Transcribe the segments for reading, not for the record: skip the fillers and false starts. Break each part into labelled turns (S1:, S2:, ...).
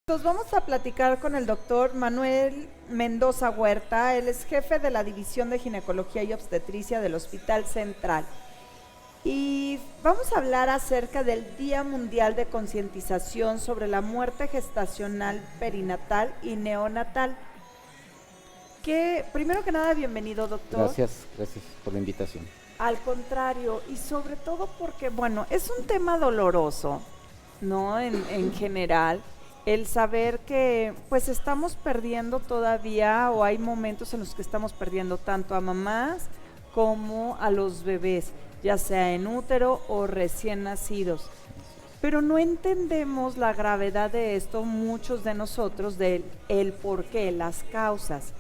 S1: Nos vamos a platicar con el doctor Manuel Mendoza Huerta. Él es jefe de la División de Ginecología y Obstetricia del Hospital Central. Y vamos a hablar acerca del Día Mundial de Concientización sobre la muerte gestacional, perinatal y neonatal. Que, primero que nada, bienvenido, doctor.
S2: Gracias por la invitación.
S1: Al contrario, y sobre todo porque, bueno, es un tema doloroso, ¿no? En general. El saber que pues estamos perdiendo todavía, o hay momentos en los que estamos perdiendo tanto a mamás como a los bebés, ya sea en útero o recién nacidos. Pero no entendemos la gravedad de esto, muchos de nosotros, del el por qué, las causas.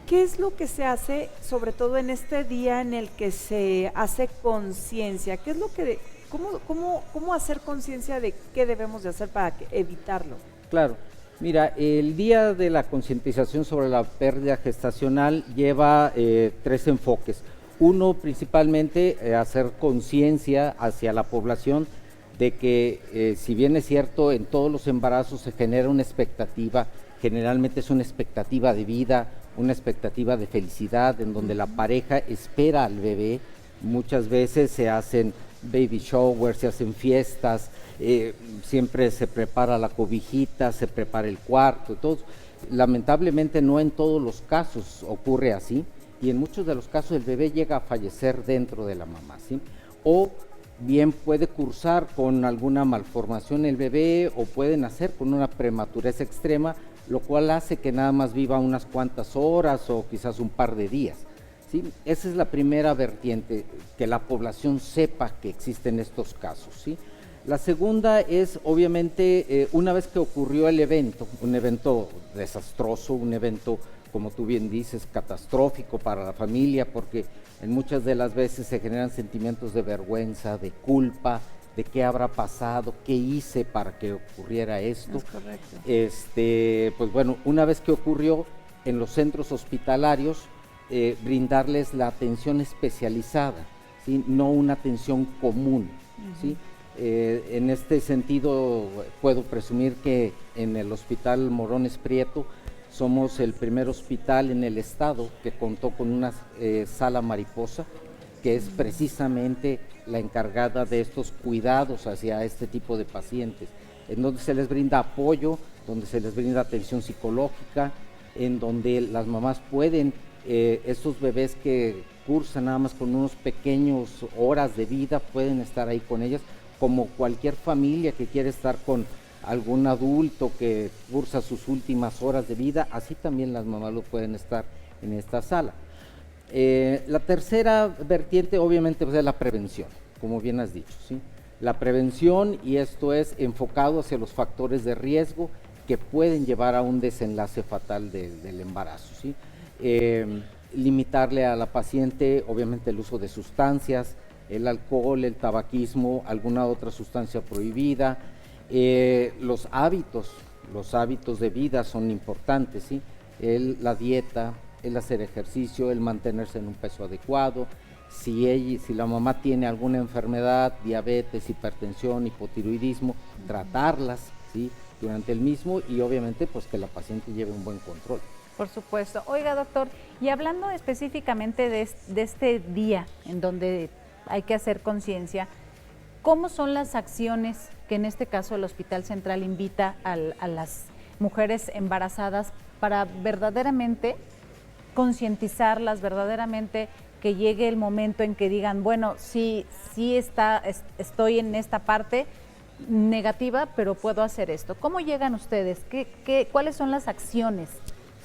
S1: ¿Qué es lo que se hace, sobre todo en este día en el que se hace conciencia? ¿Qué es lo que... ¿Cómo hacer conciencia de qué debemos de hacer para evitarlo?
S2: Claro, mira, el Día de la Concientización sobre la Pérdida Gestacional lleva 3 enfoques. Uno, principalmente, hacer conciencia hacia la población de que, si bien es cierto, en todos los embarazos se genera una expectativa, generalmente es una expectativa de vida, una expectativa de felicidad, en donde la pareja espera al bebé. Muchas veces se hacen baby showers, se hacen fiestas, siempre se prepara la cobijita, se prepara el cuarto, todo. Lamentablemente no en todos los casos ocurre así, y en muchos de los casos el bebé llega a fallecer dentro de la mamá, ¿sí? O bien puede cursar con alguna malformación el bebé, o puede nacer con una prematurez extrema, lo cual hace que nada más viva unas cuantas horas o quizás un par de días. ¿Sí? Esa es la primera vertiente, que la población sepa que existen estos casos, ¿sí? La segunda es, obviamente, una vez que ocurrió el evento, un evento desastroso, un evento, como tú bien dices, catastrófico para la familia, porque en muchas de las veces se generan sentimientos de vergüenza, de culpa, de qué habrá pasado, qué hice para que ocurriera esto.
S1: Es correcto.
S2: Pues bueno, una vez que ocurrió, en los centros hospitalarios, brindarles la atención especializada, ¿sí? No una atención común, ¿sí? En este sentido, puedo presumir que en el Hospital Morones Prieto somos el primer hospital en el estado que contó con una sala mariposa, que es precisamente la encargada de estos cuidados hacia este tipo de pacientes, en donde se les brinda apoyo, donde se les brinda atención psicológica, en donde las mamás pueden, estos bebés que cursan nada más con unos pequeños horas de vida, pueden estar ahí con ellas, como cualquier familia que quiere estar con algún adulto que cursa sus últimas horas de vida, así también las mamás lo pueden estar en esta sala. La tercera vertiente, obviamente, pues, es la prevención, como bien has dicho, ¿sí? La prevención, y esto es enfocado hacia los factores de riesgo que pueden llevar a un desenlace fatal del embarazo, ¿sí? Limitarle a la paciente, obviamente, el uso de sustancias, el alcohol, el tabaquismo, alguna otra sustancia prohibida. Los hábitos de vida son importantes, ¿sí? La dieta, el hacer ejercicio, el mantenerse en un peso adecuado. Si la mamá tiene alguna enfermedad, diabetes, hipertensión, hipotiroidismo, tratarlas, ¿sí? Durante el mismo, y obviamente pues que la paciente lleve un buen control.
S3: Por supuesto. Oiga, doctor, y hablando específicamente de este día en donde hay que hacer conciencia, ¿cómo son las acciones que en este caso el Hospital Central invita a las mujeres embarazadas para verdaderamente concientizarlas, verdaderamente que llegue el momento en que digan, bueno, sí estoy en esta parte negativa, pero puedo hacer esto? ¿Cómo llegan ustedes? ¿Cuáles son las acciones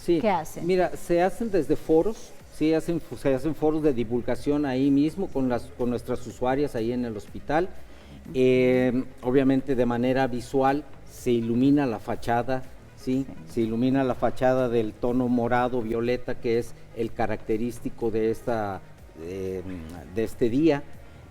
S3: que hacen?
S2: Mira, se hacen desde foros, sí, se hacen foros de divulgación ahí mismo con nuestras usuarias ahí en el hospital. Obviamente de manera visual se ilumina la fachada, ¿sí? Se ilumina la fachada del tono morado, violeta, que es el característico de este día.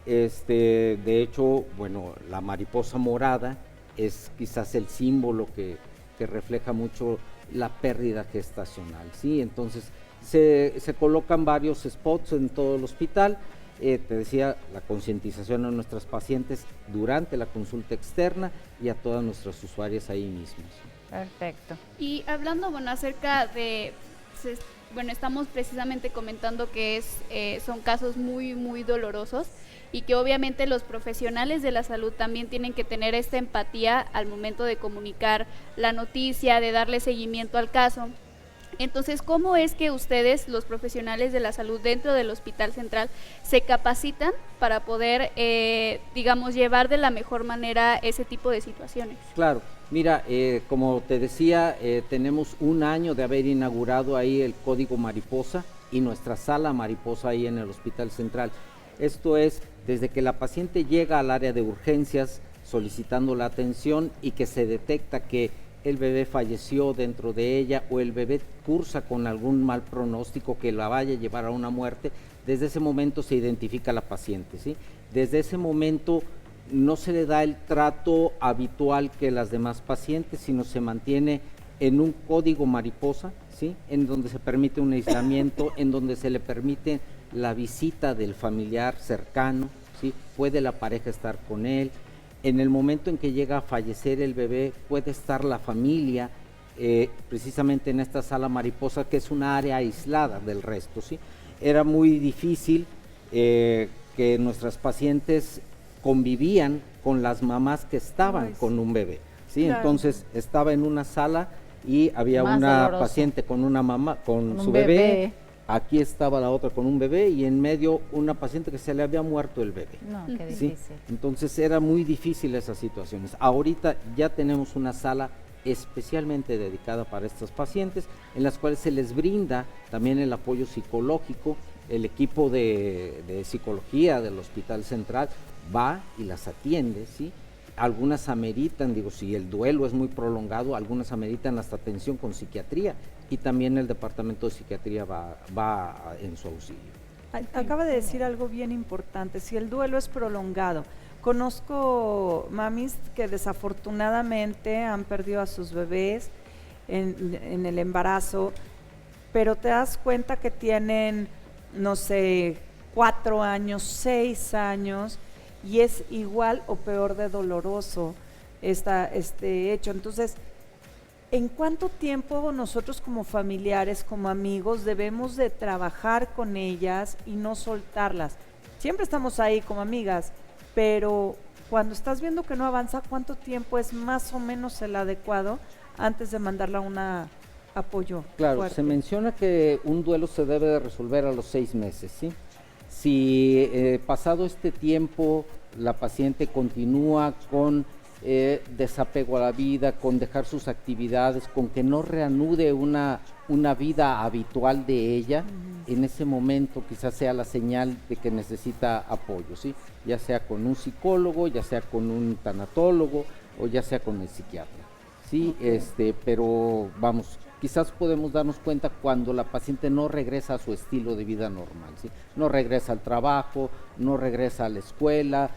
S2: De hecho, bueno, la mariposa morada es quizás el símbolo que refleja mucho la pérdida gestacional, ¿sí? Entonces se colocan varios spots en todo el hospital. Te decía, la concientización a nuestras pacientes durante la consulta externa y a todas nuestras usuarias ahí mismos.
S3: Perfecto.
S4: Y hablando, bueno, acerca de, bueno, estamos precisamente comentando que son casos muy, muy dolorosos y que obviamente los profesionales de la salud también tienen que tener esta empatía al momento de comunicar la noticia, de darle seguimiento al caso. Entonces, ¿cómo es que ustedes, los profesionales de la salud dentro del Hospital Central, se capacitan para poder, digamos, llevar de la mejor manera ese tipo de situaciones?
S2: Claro, mira, como te decía, tenemos un año de haber inaugurado ahí el Código Mariposa y nuestra sala Mariposa ahí en el Hospital Central. Esto es, desde que la paciente llega al área de urgencias solicitando la atención y que se detecta que el bebé falleció dentro de ella o el bebé cursa con algún mal pronóstico que la vaya a llevar a una muerte, desde ese momento se identifica a la paciente, ¿sí? Desde ese momento no se le da el trato habitual que las demás pacientes, sino se mantiene en un código mariposa, ¿sí? En donde se permite un aislamiento, en donde se le permite la visita del familiar cercano, ¿sí? Puede la pareja estar con él. En el momento en que llega a fallecer el bebé, puede estar la familia, precisamente en esta sala mariposa, que es una área aislada del resto, ¿sí? Era muy difícil que nuestras pacientes convivían con las mamás que estaban con un bebé, ¿sí? Claro. Entonces estaba en una sala y había más una doloroso. Paciente con una mamá, con su bebé. Aquí estaba la otra con un bebé y en medio una paciente que se le había muerto el bebé.
S3: No, qué difícil.
S2: ¿Sí? Entonces era muy difícil esas situaciones. Ahorita ya tenemos una sala especialmente dedicada para estas pacientes, en las cuales se les brinda también el apoyo psicológico. El equipo de psicología del Hospital Central va y las atiende, ¿sí? Algunas ameritan, digo, si el duelo es muy prolongado, algunas ameritan hasta atención con psiquiatría y también el departamento de psiquiatría va en su auxilio.
S1: Acaba de decir algo bien importante, si el duelo es prolongado. Conozco mamis que desafortunadamente han perdido a sus bebés en el embarazo, pero te das cuenta que tienen, no sé, 4 años, 6 años, y es igual o peor de doloroso este hecho. Entonces, ¿en cuánto tiempo nosotros como familiares, como amigos, debemos de trabajar con ellas y no soltarlas? Siempre estamos ahí como amigas, pero cuando estás viendo que no avanza, ¿cuánto tiempo es más o menos el adecuado antes de mandarla a un apoyo?
S2: Claro,
S1: fuerte?
S2: Se menciona que un duelo se debe de resolver a los 6 meses, ¿sí? Si pasado este tiempo la paciente continúa con desapego a la vida, con dejar sus actividades, con que no reanude una vida habitual de ella, en ese momento quizás sea la señal de que necesita apoyo, ¿sí? Ya sea con un psicólogo, ya sea con un tanatólogo o ya sea con el psiquiatra, ¿sí? Pero vamos, quizás podemos darnos cuenta cuando la paciente no regresa a su estilo de vida normal, ¿sí? No regresa al trabajo, no regresa a la escuela,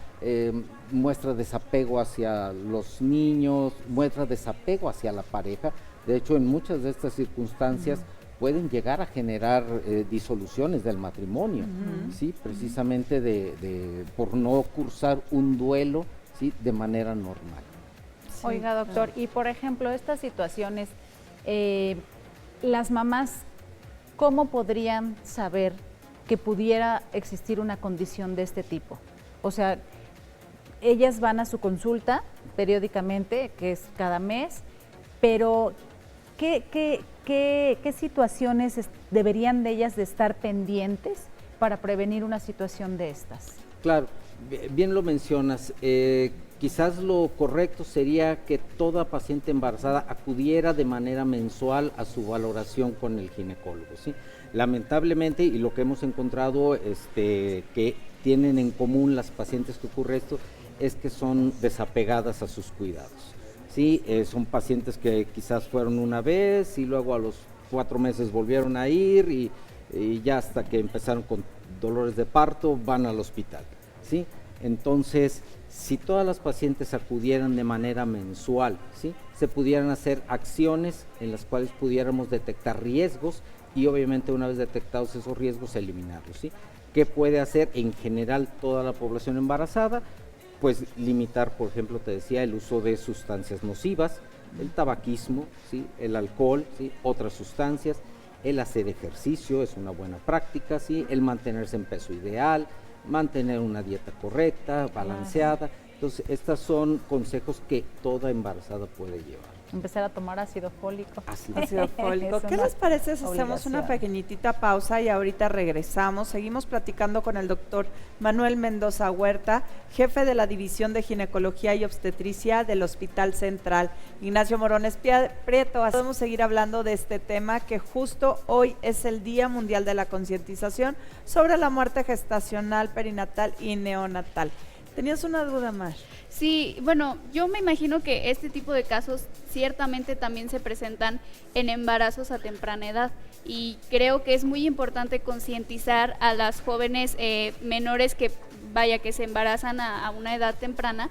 S2: muestra desapego hacia los niños, muestra desapego hacia la pareja. De hecho, en muchas de estas circunstancias pueden llegar a generar disoluciones del matrimonio, ¿sí? Precisamente por no cursar un duelo, ¿sí? De manera normal.
S3: Sí, oiga, doctor, y por ejemplo, estas situaciones, las mamás, ¿cómo podrían saber que pudiera existir una condición de este tipo? O sea, ellas van a su consulta periódicamente, que es cada mes, pero ¿qué situaciones deberían de ellas de estar pendientes para prevenir una situación de estas?
S2: Claro, bien lo mencionas. Quizás lo correcto sería que toda paciente embarazada acudiera de manera mensual a su valoración con el ginecólogo, ¿sí? Lamentablemente, y lo que hemos encontrado que tienen en común las pacientes que ocurre esto, es que son desapegadas a sus cuidados, ¿sí? Son pacientes que quizás fueron una vez y luego a los 4 meses volvieron a ir y ya hasta que empezaron con dolores de parto van al hospital, ¿sí? Entonces, si todas las pacientes acudieran de manera mensual, ¿sí? Se pudieran hacer acciones en las cuales pudiéramos detectar riesgos y obviamente una vez detectados esos riesgos eliminarlos, ¿sí? ¿Qué puede hacer en general toda la población embarazada? Pues limitar, por ejemplo, te decía, el uso de sustancias nocivas, el tabaquismo, ¿sí? El alcohol, ¿sí? Otras sustancias, el hacer ejercicio es una buena práctica, ¿sí? El mantenerse en peso ideal, mantener una dieta correcta, balanceada. Entonces, estos son consejos que toda embarazada puede llevar.
S3: Empezar a tomar ácido fólico.
S1: Ácido fólico.
S3: Es
S1: ¿Qué
S3: una
S1: les parece si hacemos una
S3: obligación.
S1: pequeñitita pausa y ahorita regresamos? Seguimos platicando con el doctor Manuel Mendoza Huerta, jefe de la División de Ginecología y Obstetricia del Hospital Central Ignacio Morones Prieto. Podemos seguir hablando de este tema que justo hoy es el Día Mundial de la Concientización sobre la muerte gestacional, perinatal y neonatal. ¿Tenías una duda más?
S4: Sí, bueno, yo me imagino que este tipo de casos ciertamente también se presentan en embarazos a temprana edad y creo que es muy importante concientizar a las jóvenes menores que se embarazan a una edad temprana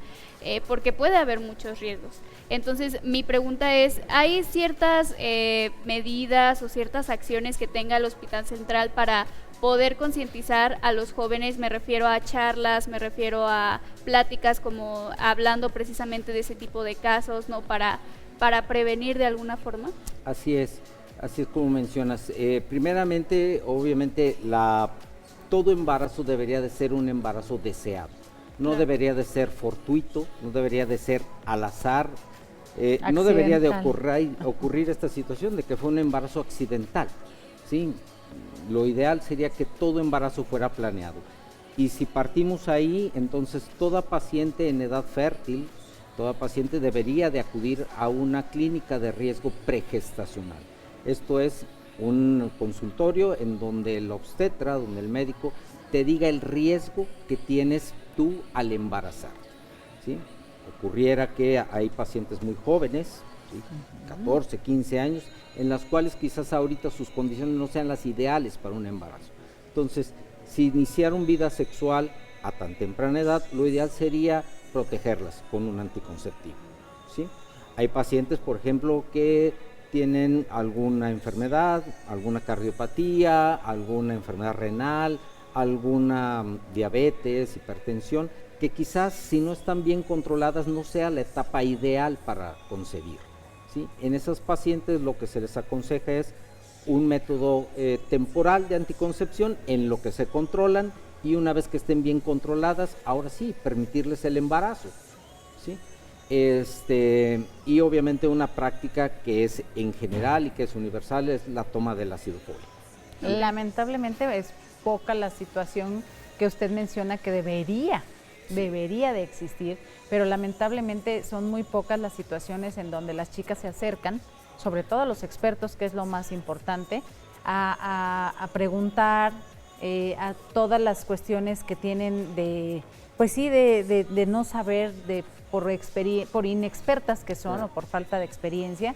S4: porque puede haber muchos riesgos. Entonces, mi pregunta es, ¿hay ciertas medidas o ciertas acciones que tenga el Hospital Central para poder concientizar a los jóvenes? Me refiero a charlas, me refiero a pláticas como hablando precisamente de ese tipo de casos, ¿no? Para prevenir de alguna forma.
S2: Así es como mencionas. Primeramente, obviamente, todo embarazo debería de ser un embarazo deseado. No debería de ser fortuito, no debería de ser al azar, no debería de ocurrir esta situación de que fue un embarazo accidental, ¿sí? Lo ideal sería que todo embarazo fuera planeado. Y si partimos ahí, entonces toda paciente en edad fértil, toda paciente debería de acudir a una clínica de riesgo pregestacional. Esto es un consultorio en donde el obstetra, donde el médico te diga el riesgo que tienes tú al embarazar, ¿sí? Ocurriera que hay pacientes muy jóvenes, ¿sí? 14, 15 años, en las cuales quizás ahorita sus condiciones no sean las ideales para un embarazo. Entonces, si iniciaron vida sexual a tan temprana edad, lo ideal sería protegerlas con un anticonceptivo, ¿sí? Hay pacientes, por ejemplo, que tienen alguna enfermedad, alguna cardiopatía, alguna enfermedad renal, alguna diabetes, hipertensión, que quizás si no están bien controladas no sea la etapa ideal para concebir, ¿sí? En esas pacientes lo que se les aconseja es un método temporal de anticoncepción en lo que se controlan y una vez que estén bien controladas, ahora sí, permitirles el embarazo, ¿sí? Y obviamente una práctica que es en general y que es universal es la toma del ácido fólico.
S3: Lamentablemente es poca la situación que usted menciona que debería de existir, pero lamentablemente son muy pocas las situaciones en donde las chicas se acercan, sobre todo a los expertos, que es lo más importante, a preguntar a todas las cuestiones que tienen de no saber, por inexpertas que son, o por falta de experiencia,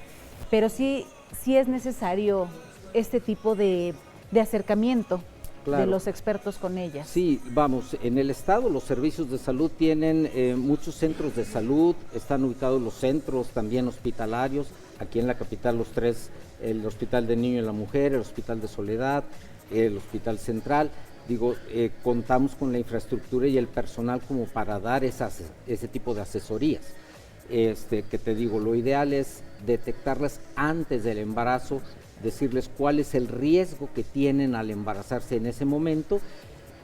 S3: pero sí es necesario este tipo de acercamiento. Claro. De los expertos con ellas.
S2: Sí, vamos, en el estado los servicios de salud tienen muchos centros de salud, están ubicados los centros también hospitalarios, aquí en la capital los tres, el Hospital del Niño y la Mujer, el Hospital de Soledad, el Hospital Central. Contamos con la infraestructura y el personal como para dar ese tipo de asesorías. Que te digo, lo ideal es detectarlas antes del embarazo, decirles cuál es el riesgo que tienen al embarazarse en ese momento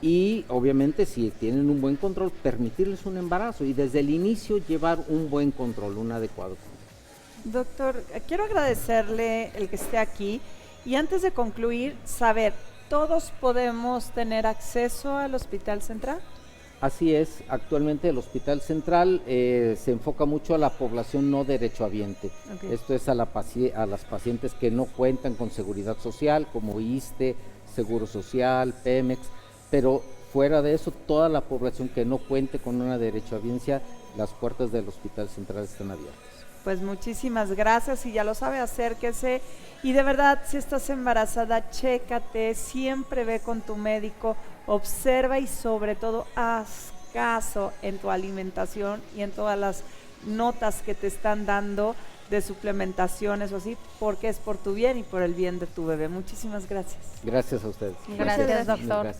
S2: y obviamente si tienen un buen control, permitirles un embarazo y desde el inicio llevar un buen control, un adecuado control.
S1: Doctor, quiero agradecerle el que esté aquí y antes de concluir, saber, ¿todos podemos tener acceso al Hospital Central?
S2: Así es, actualmente el Hospital Central se enfoca mucho a la población no derechohabiente. Okay. Esto es a las pacientes que no cuentan con seguridad social, como ISSSTE, Seguro Social, Pemex, pero fuera de eso, toda la población que no cuente con una derechohabiencia, las puertas del Hospital Central están abiertas.
S1: Pues muchísimas gracias y ya lo sabe, acérquese y de verdad si estás embarazada, chécate, siempre ve con tu médico, observa y sobre todo haz caso en tu alimentación y en todas las notas que te están dando de suplementaciones o así, porque es por tu bien y por el bien de tu bebé. Muchísimas gracias.
S2: Gracias a ustedes.
S3: Gracias, doctor. Gracias.